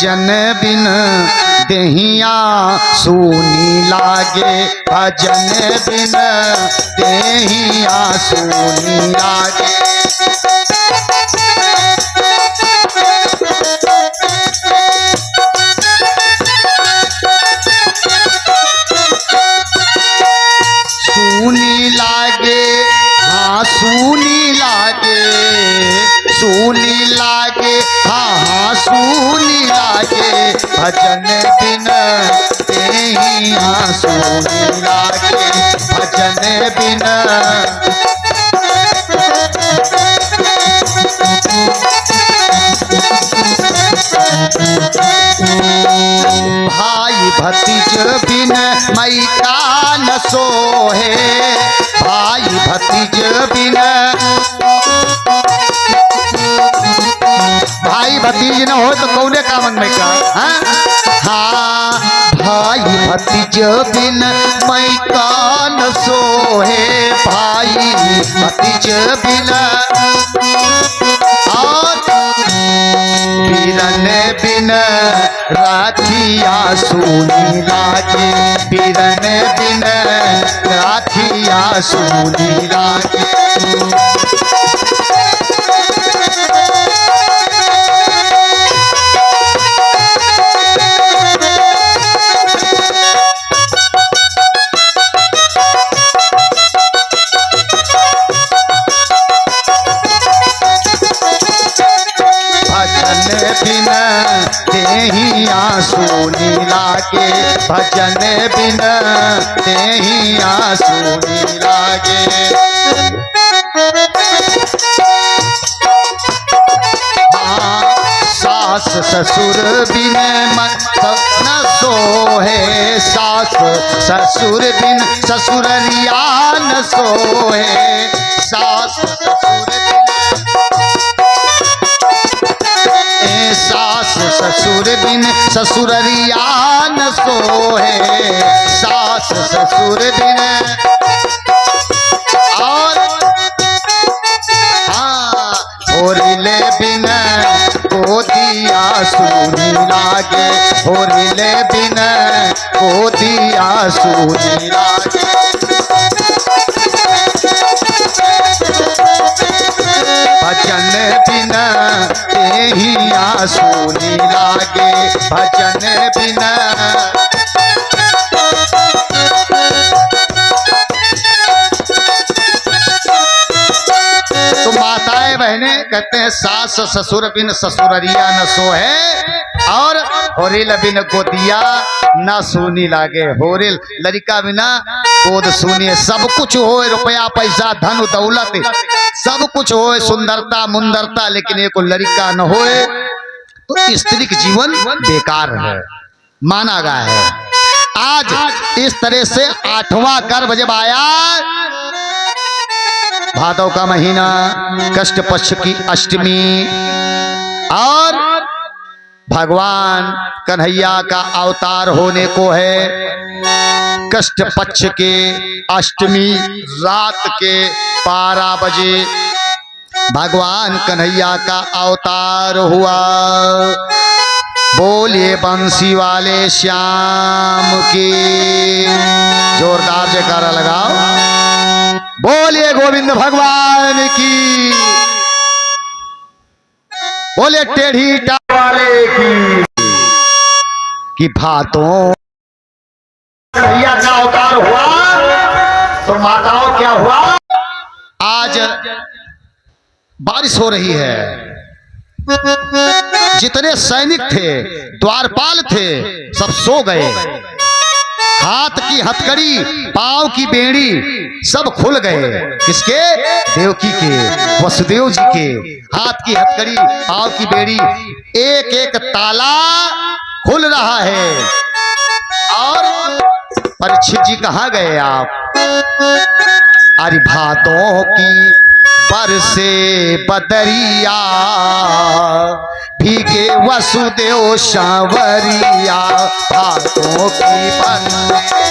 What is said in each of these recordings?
जन बिन देहिया सूनी लागे, भजन बिन देहिया सूनी लागे। सूनी लागे, हाँ सूनी लागे, सूनी लागे, हाँ सूनी लागे, भजन बिन देहिया सूनी लागे, भजन बिन। भाई भतीज बिन मई का न सोहे, भाई भतीज बिन, भाई भतीज न हो तो कौने का मन में का। हाँ भाई भतीज बिन मई का न सोहे, भाई भतीज बिन। और बीरन बिन राखिया सूनी लागे, बीरन बिन राखिया सूनी लागे। बिन देहिया सूनी लागे, भजन बिन देहिया सूनी लागे। सास ससुर बिन मन न सोहे, सास ससुर बिन ससुररिया न सोहे, सास ससुर बिन, सास ससुर बिन ससुररिया न सोहे, सास ससुर बिन। और हाँ होरिले बिन गोदिया सूनी लागे, होरिले बिन गोदिया सूनी लागे। भजन बिन देहिया सूनी लागे, भजन बिन। तो माताएं बहनें कहते हैं सास ससुर बिन ससुररिया न सोहे, और होरिल बिन गोदिया न सूनी लागे। होरिल लड़का बिना गोद सूनी। सब कुछ हो, रुपया पैसा धन दौलत सब कुछ हो, सुंदरता मुंदरता, लेकिन एक लड़का न होए तो स्त्री का जीवन बेकार है, माना गया है। आज इस तरह से 8वां गर्भ जब आया, भादव का महीना, कष्ट पक्ष की अष्टमी, और भगवान कन्हैया का अवतार होने को है। कष्ट पक्ष के अष्टमी रात के 12 बजे भगवान कन्हैया का अवतार हुआ। बोलिए बंसी वाले श्याम की, जोरदार जयकारा लगाओ। बोलिए गोविंद भगवान की, बोले टेढ़ी टांग वाले की भातों कन्हैया का अवतार हुआ। तो माताओं क्या हुआ, आज बारिश हो रही है। जितने सैनिक थे, द्वारपाल थे, सब सो गए। हाथ की हथकड़ी, पांव की बेड़ी सब खुल गए। किसके? देवकी के, वसुदेव जी के। हाथ की हथकड़ी, पांव की बेड़ी, एक एक ताला खुल रहा है। और परीक्षित जी कहाँ गए आप? अरे भादों की बरसे बदरिया, भीगे वसुदेव सांवरिया। भादों की बरसे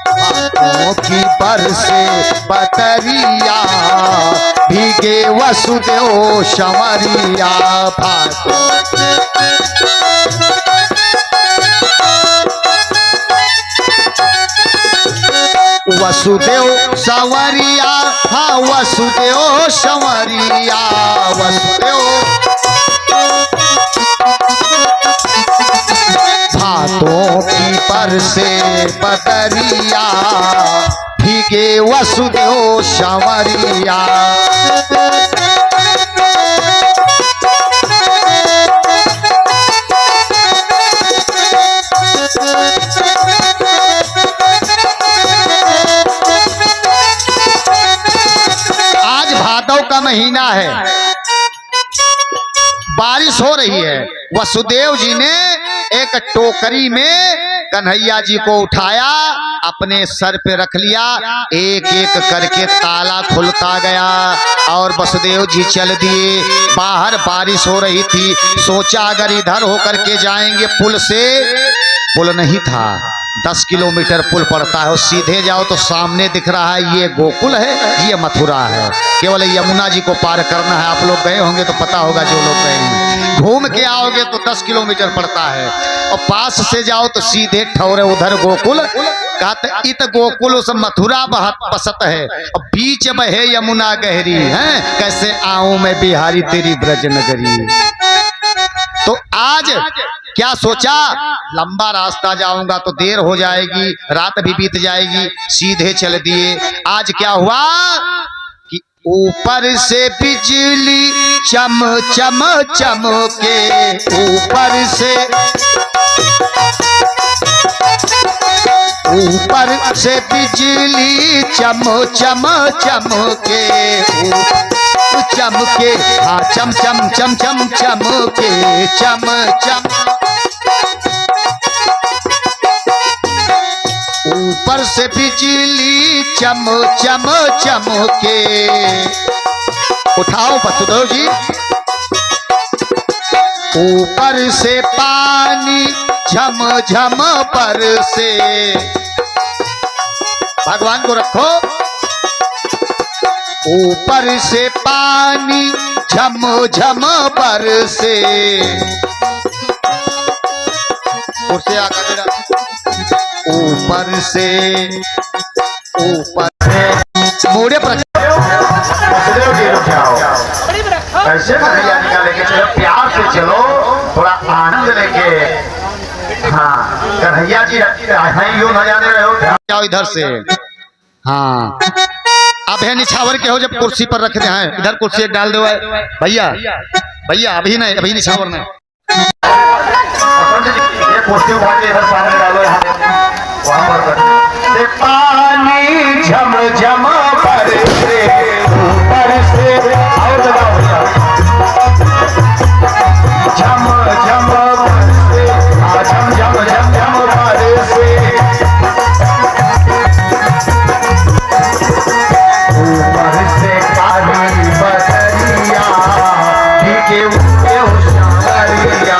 भादों भादों की बरसे बदरिया भीगे वसुदेव संवरिया। वसुदेव संवरिया, हाँ वसुदेव संवरिया, वसुदेव भादों की बरसे बदरिया भीगे वसुदेव संवरिया। आज भादव का महीना है, बारिश हो रही है। वसुदेव जी ने एक टोकरी में कन्हैया जी को उठाया, अपने सर पे रख लिया, एक एक करके ताला खुलता गया और वसुदेव जी चल दिए। बाहर बारिश हो रही थी, सोचा अगर इधर होकर के जाएंगे पुल से, पुल नहीं था, 10 किलोमीटर पुल पड़ता है, और सीधे जाओ तो सामने दिख रहा है ये गोकुल है, ये मथुरा है, केवल यमुना जी को पार करना है। आप लोग गए होंगे तो पता होगा, जो लोग गए हैं, घूम के आओगे तो 10 किलोमीटर पड़ता है, और पास से जाओ तो सीधे ठौरे उधर गोकुल। कहते इत गोकुल उस मथुरा बहुत पसत है, और बीच में है यमुना गहरी है, कैसे आऊं मैं बिहारी तेरी ब्रज नगरी। तो आज क्या सोचा, लंबा रास्ता जाऊंगा तो देर हो जाएगी, रात भी बीत जाएगी, सीधे चल दिए। आज क्या हुआ कि ऊपर से बिजली चम चम चमके, ऊपर से बिजली चम चम चमके, चमके हाँ चम चम चम चम चमके, चम चम ऊपर से बिजली चम चम चमके। उठाओ वसुदेव जी। ऊपर से पानी झम झम बरसे, भगवान को रखो। ऊपर से पानी झम झम बरसे, ऊपर से मोड़े पर ऐसे कन्हैया निकाले के चलो, प्यार से चलो, थोड़ा आनंद लेके। हाँ कन्हैया जी यूं न जाने रहे हो, जाओ इधर से। हाँ अब है निछावर के हो, जब कुर्सी पर रखते हैं इधर कुर्सी एक डाल दो भैया, भैया अभी नहीं, अभी निछावर नहीं, ये कुर्सी उठा के इधर सामने डालो, वहां पर पानी झम झम बरसे, ऊपर से और लगाओ भैया, झम झम बरसे, झम झम झम झम बरसे, ऊपर से काली बदरिया भीगे संवरिया।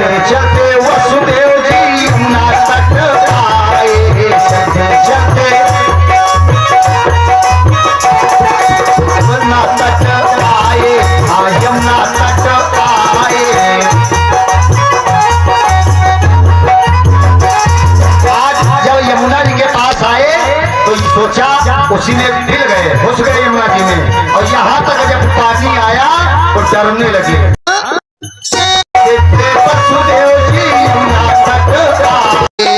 चलते चलते वसुदेव जी यमुना तट आए, चलते चलते यमुना तट आए, हाँ यमुना तट आए। आज जब यमुना जी के पास आए तो सोचा, उसी में हिल गए, घुस गए यमुना जी में, और यहाँ तक जब पानी आया तो डरने लगे। वसुदेव जी यमुना तट आए,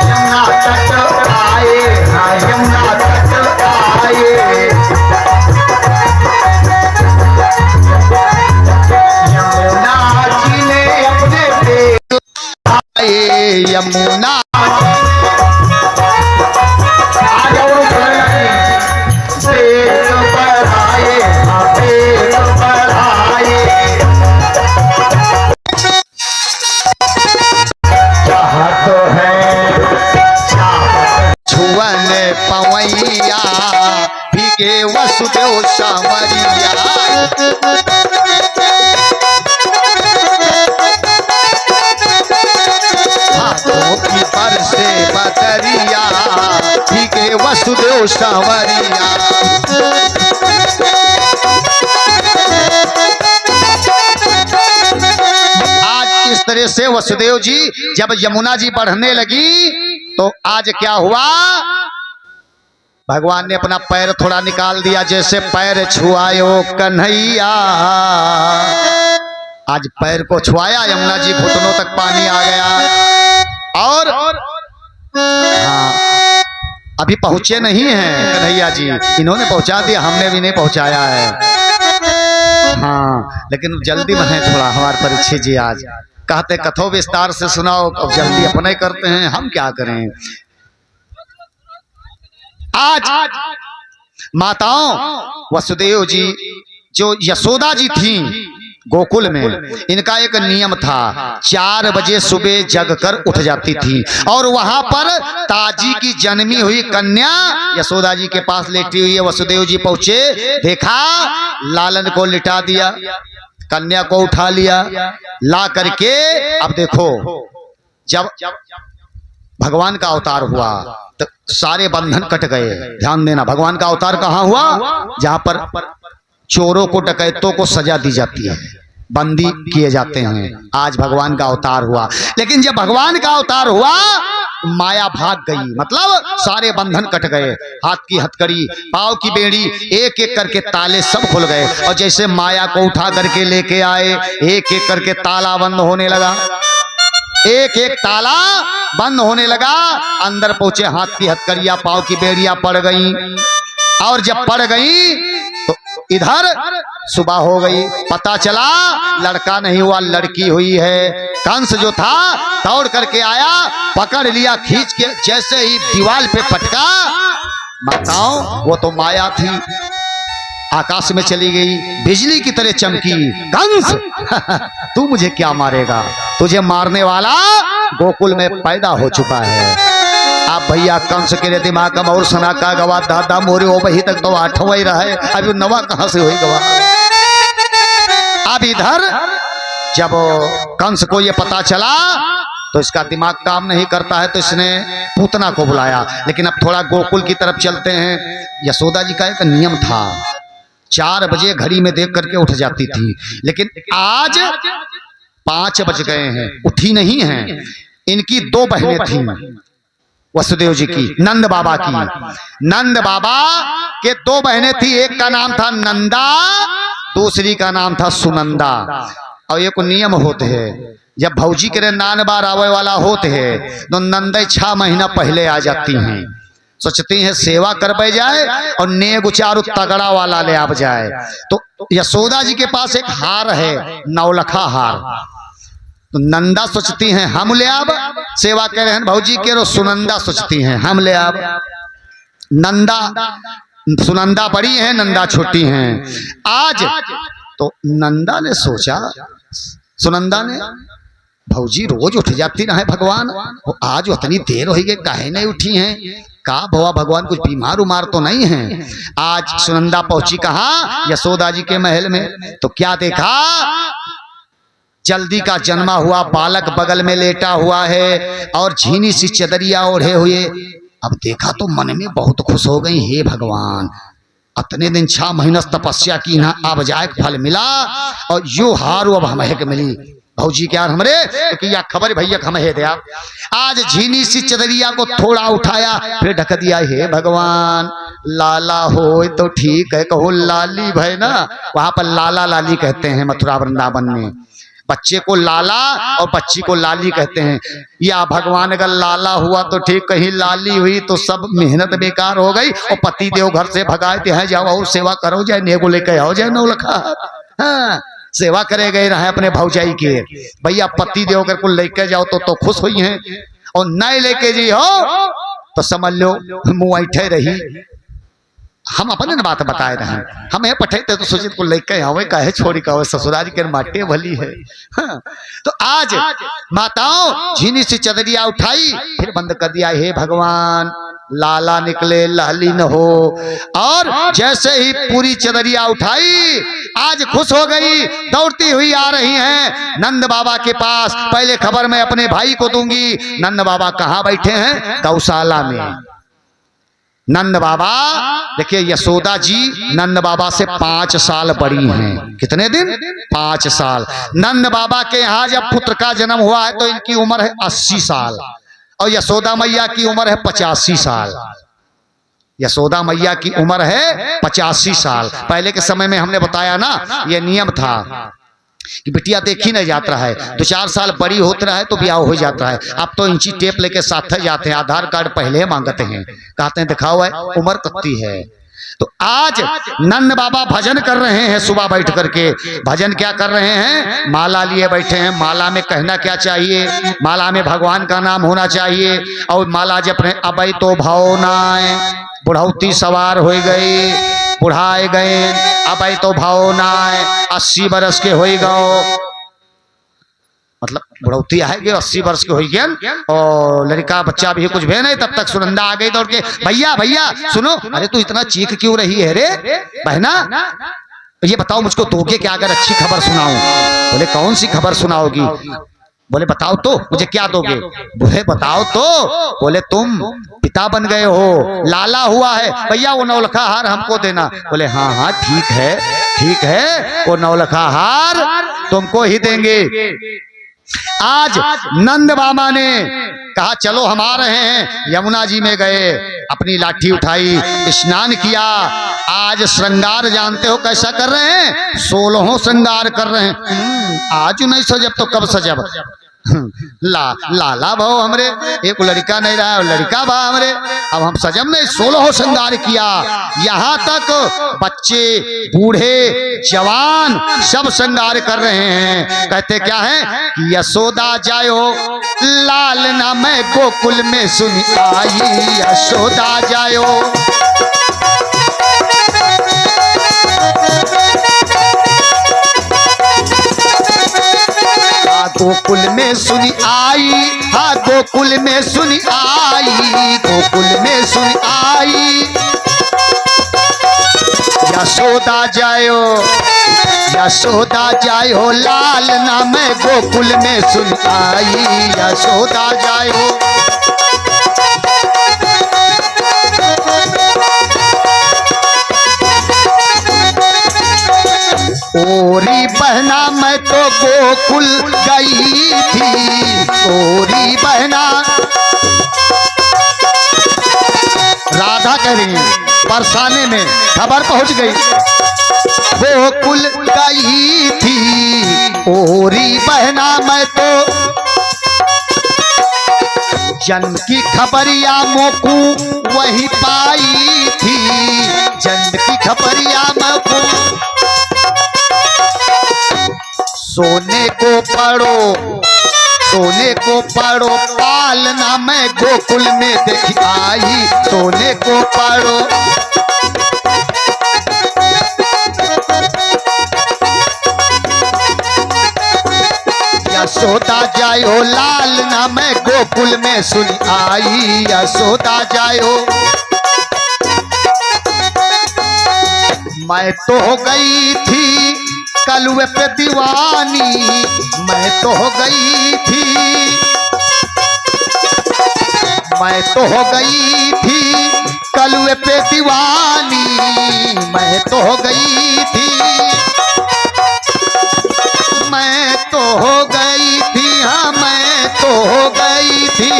यमुना तट आए, हाँ यमुना तट आए। यमुना जी ने अपने पेट आए यमुना पेट बढ़ाए, हाँ पेट बढ़ाए। चाहत है छुअन पवैया भीगे वसुदेव सावरिया। हाथों की बरसे बदरिया भीगे वसुदेव सावरिया। आज इस तरह से वसुदेव जी जब यमुना जी बढ़ने लगी तो आज क्या हुआ, भगवान ने अपना पैर थोड़ा निकाल दिया, जैसे पैर छुआयो कन्हैया। आज पैर को छुआया, यमुना जी घुटनों तक पानी आ गया। और हाँ, अभी पहुंचे नहीं हैं कन्हैया जी, इन्होंने पहुंचा दिया, हमने भी नहीं पहुंचाया है। हाँ, लेकिन जल्दी में है थोड़ा हमारे परीक्षित जी। आज कहते कथो विस्तार से सुनाओ, अब जल्दी अपने करते हैं, हम क्या करें। आज माताओं वसुदेव जी जो यशोदा जी थी गोकुल में, इनका एक नियम था, 4 बजे सुबह जगकर उठ जाती थी और वहां पर ताजी की जन्मी हुई कन्या यशोदा जी के पास लेटी हुई है। वसुदेव जी पहुंचे, देखा लालन को लिटा दिया, कन्या को उठा लिया, ला करके अब देखो जब भगवान का अवतार हुआ तो सारे बंधन कट गए। ध्यान देना, भगवान का अवतार कहाँ हुआ, जहां पर चोरों को डकैतों को सजा दी जाती है, बंदी किए जाते हैं, आज भगवान का अवतार हुआ। लेकिन जब भगवान का अवतार हुआ माया भाग गई, मतलब सारे बंधन कट गए, हाथ की हथकड़ी, पाँव की बेड़ी, एक एक करके ताले सब खुल गए। और जैसे माया को उठा करके लेके आए, एक एक करके ताला बंद होने लगा, एक एक ताला बंद होने लगा। अंदर पहुंचे, हाथ की हथकड़ियां, पाँव की बेड़ियां पड़ गई। और जब पड़ गई तो इधर सुबह हो गई, पता चला लड़का नहीं हुआ, लड़की हुई है। कंस जो था दौड़ करके आया, पकड़ लिया, खींच के जैसे ही दीवार पे पटका, बताओ वो तो माया थी, आकाश में चली गई, बिजली की तरह चमकी। कंस तू मुझे क्या मारेगा, तुझे मारने वाला गोकुल में पैदा हो चुका है। आप भैया कंस के दिमाग का और सना का गवा दादा मोरे हो वही तक तो 8वां ही रहा है, अभी 9वां कहां से हुई गवा। अब इधर जब कंस को ये पता चला तो इसका दिमाग काम नहीं करता है, तो इसने पूतना को बुलाया। लेकिन अब थोड़ा गोकुल की तरफ चलते हैं। यशोदा जी का एक नियम था, 4 बजे घड़ी में देख करके उठ जाती थी, लेकिन आज 5 बज गए हैं, उठी नहीं हैं। इनकी 2 बहनें थीं वसुदेव जी की, नंद बाबा की। नंद बाबा के 2 बहनें थी, एक का नाम था नंदा, दूसरी का नाम था सुनंदा। और एक नियम होते हैं, जब भौजी के नान बार आवे वाला होते हैं तो नंदा 6 महीना पहले आ जाती हैं, सोचती हैं सेवा कर बे जाए और नेग उचारू तगड़ा वाला ले आप जाए। तो यशोदा जी के पास एक हार है, 9 हार, तो नंदा सोचती हैं हम ले आब, सेवा कर रहे हैं भौजी के, रो सुनंदा सोचती हैं हम ले आब। नंदा सुनंदा बड़ी हैं, नंदा छोटी हैं। आज तो नंदा ने सोचा, सुनंदा ने, भौजी रोज उठ जाती रहे भगवान, आज उतनी देर हो गई, काहे नहीं उठी हैं। का भवा भगवान कुछ बीमार उमार तो नहीं है। आज सुनंदा पहुंची कहाँ? यशोदा जी के महल में। तो क्या देखा? जल्दी का जन्मा हुआ बालक बगल में लेटा हुआ है और झीनी सी चदरिया ओढ़े हुए। अब देखा तो मन में बहुत खुश हो गई, हे भगवान, इतने दिन 6 महीना तपस्या की ना, अब जाए फल मिला और यो हारू अब हमें के मिली। भौजी क्या हमरे तो या खबर भैया हमें है दिया। आज झीनी सी चदरिया को थोड़ा उठाया, फिर ढक दिया। हे भगवान, लाला हो तो ठीक है, कहो लाली भाई ना, वहां पर लाला लाली कहते हैं मथुरा वृंदावन में। बच्चे को लाला और बच्ची को लाली कहते हैं। या भगवान अगर लाला हुआ तो ठीक, कहीं लाली हुई तो सब मेहनत बेकार हो गई और पति देव घर से भगाए थे, हैं जाओ सेवा करो, जाए नेगो लेके आओ, जाए नौलखा। हाँ, सेवा करे गए रहे अपने भौजाई के। भैया पति देव अगर को लेके जाओ तो खुश हुई हैं, और नहीं लेके जी हो तो समझ लो मुँह ऐठे रही। हम अपने न बात बताए रहे, हम ये पठेते तो सोचित को लेके आवे, काहे छोड़ी का ससुरारी के माटे भली है। हाँ। तो आज माताओं झीनी सी चदरिया उठाई, फिर बंद कर दिया। हे भगवान, लाला निकले लाली न हो। और जैसे ही पूरी चदरिया उठाई, आज खुश हो गई, दौड़ती हुई आ रही हैं नंद बाबा के पास। पहले खबर मैं अपने भाई को दूंगी। नंद बाबा कहाँ बैठे हैं? गौशाला में। नंद बाबा देखिए, यशोदा जी नंद बाबा से 5 साल बड़ी हैं। कितने दिन? 5 साल। नंद बाबा के यहाँ जब पुत्र का जन्म हुआ है तो इनकी उम्र है 80 साल और यशोदा मैया की उम्र है 85 साल। यशोदा मैया की उम्र है 85 साल। पहले के समय में हमने बताया ना, ये नियम था कि बिटिया देखी नहीं जाता है, 2-4 साल बड़ी होता है तो ब्याह हो जाता है। अब तो इंची टेप लेके साथ जाते हैं, आधार कार्ड पहले मांगते हैं, कहते हैं दिखाओ है, उम्र तकती है। तो आज नंद बाबा भजन कर रहे हैं। सुबह बैठ करके भजन क्या कर रहे हैं? माला लिए बैठे हैं। माला में कहना क्या चाहिए? माला में भगवान का नाम होना चाहिए। और माला जब अपने अबै तो भावनाएं, बुढ़ौती सवार हो गई, बुढ़ाए गए, अबै तो भावनाएं, 80 बरस के हो गो, मतलब बुढ़ौती आएगी 80 वर्ष के हो गए और लड़का बच्चा भी कुछ भी नहीं। तब तक सुनंदा आ गई दौड़ के, भैया भैया सुनो। अरे तू इतना चीख क्यों रही है रे बहना? ये बताओ मुझको, दोगे क्या अगर अच्छी खबर सुनाऊं? बोले कौन सी खबर सुनाओगी? बोले बताओ तो, मुझे क्या दोगे? बोले बताओ तो। बोले तुम पिता बन गए हो, लाला हुआ है, भैया वो नौलखा हार हमको देना। बोले हाँ हाँ ठीक है, ठीक है, वो नौलखा हार तुमको ही देंगे। आज नंद बाबा ने कहा चलो हम आ रहे हैं। यमुना जी में गए, अपनी लाठी उठाई, स्नान किया। आज श्रृंगार जानते हो कैसा कर रहे हैं? 16 श्रृंगार कर रहे हैं। आज नहीं सजब तो कब सजब? लाला भाव हमरे, एक लड़का नहीं रहा, लड़का भा हमरे, अब हम सजब नहीं, 16 श्रृंगार किया। यहाँ तक बच्चे बूढ़े जवान सब श्रृंगार कर रहे हैं। कहते क्या है कि यशोदा जायो लाल ना मैं गोकुल में सुन आई, यशोदा जायो गोकुल में सुनी आई, हाँ गोकुल में सुनी आई, गोकुल में सुनी आई। यशोदा जायो, यशोदा जायो लाल ना मैं गोकुल में सुन आई, यशोदा जायो। ओरी बहना मैं तो गोकुल गई थी, ओरी बहना। राधा कह रही है बरसाने में खबर पहुंच गई, गोकुल गई थी ओरी बहना मैं तो, जन्म की खबरिया मोकू वही पाई थी, जन्म की खबरिया मोकू। सोने को पढ़ो, सोने को पढ़ो पालना मैं गोकुल में देख आई, सोने को पढ़ो। यशोदा जायो लाल ना मैं गोकुल में सुन आई, यशोदा जायो। मैं तो हो गई थी कलुए पे दीवानी, मैं तो हो गई थी, मैं तो हो गई थी कलुए पे दीवानी, मैं तो हो गई थी, मैं तो हो गई थी, हाँ मैं तो हो गई थी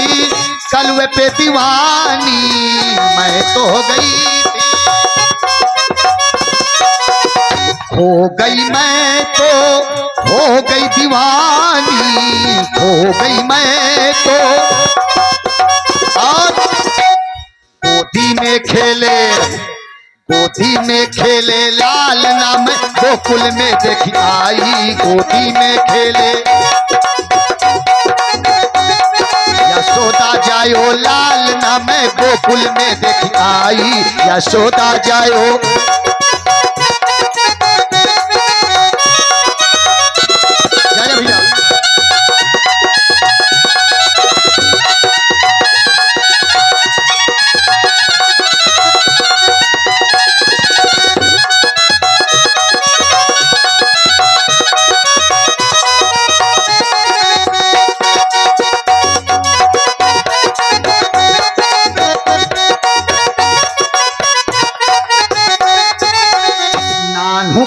कलुए पे दीवानी, मैं तो हो गई थी, हो गई मैं तो हो गई दीवानी, हो गई मैं तो। और गोदी में खेले, गोदी में खेले लाल नाम गोकुल में देखी आई, गोदी में खेले यशोदा जायो लाल नाम गोकुल में देखी आई, यशोदा जायो।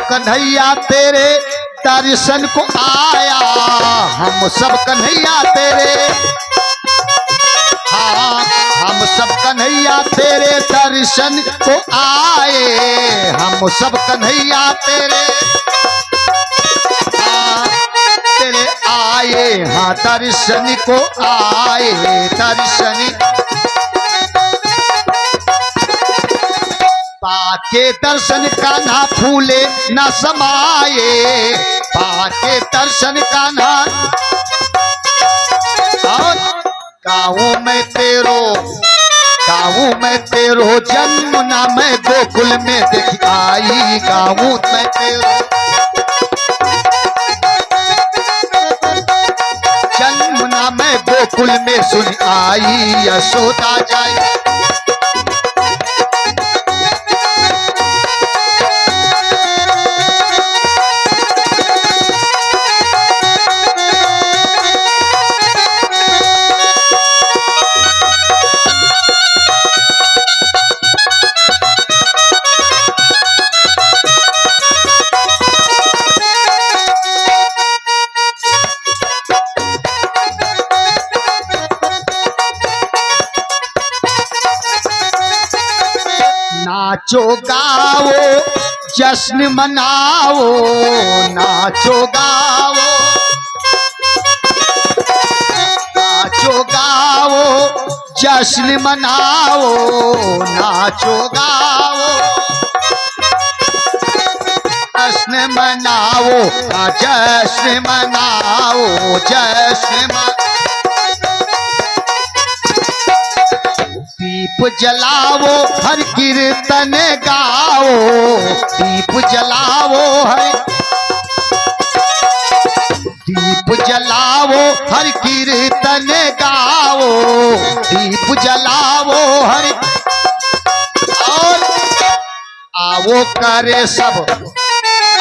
कन्हैया तेरे दर्शन को आया, हम सब कन्हैया तेरे, हाँ हम सब कन्हैया तेरे दर्शन को आए, हम सब कन्हैया तेरे, हाँ तेरे आए, हाँ दर्शन को आए, दर्शन पाके दर्शन का ना फूले ना समाये, पाके दर्शन का ना। और गाँव में तेरो, गाँव में तेरो जन्म ना मैं गोकुल में देख आई, गाँव में तेरो जन्म ना मैं गोकुल में सुन आई, यशोदा जाई। नाचो गाओ जश्न मनाओ, नाचो गाओ, नाचो गाओ जश्न मनाओ, नाचो गाओ जश्न मनाओ, जश्न मनाओ, जश्न मनाओ। दीप जलाओ हर कीर्तन गाओ, दीप जलाओ हर, दीप जलाओ हर कीर्तन गाओ, दीप जलाओ हर। और आवो करे सब,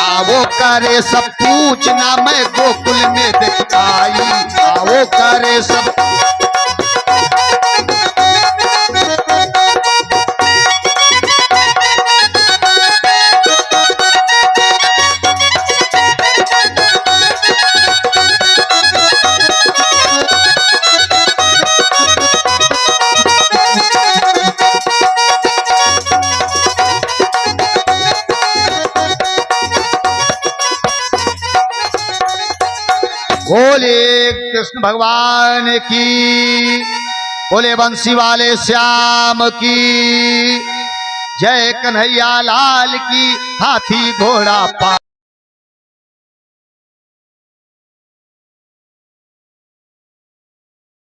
आवो करे सब पूजना मैं गोकुल में दिखाई, आवो करे सब। बोले कृष्ण भगवान की, बोले बंसी वाले श्याम की जय, कन्हैया लाल की, हाथी घोड़ा पा।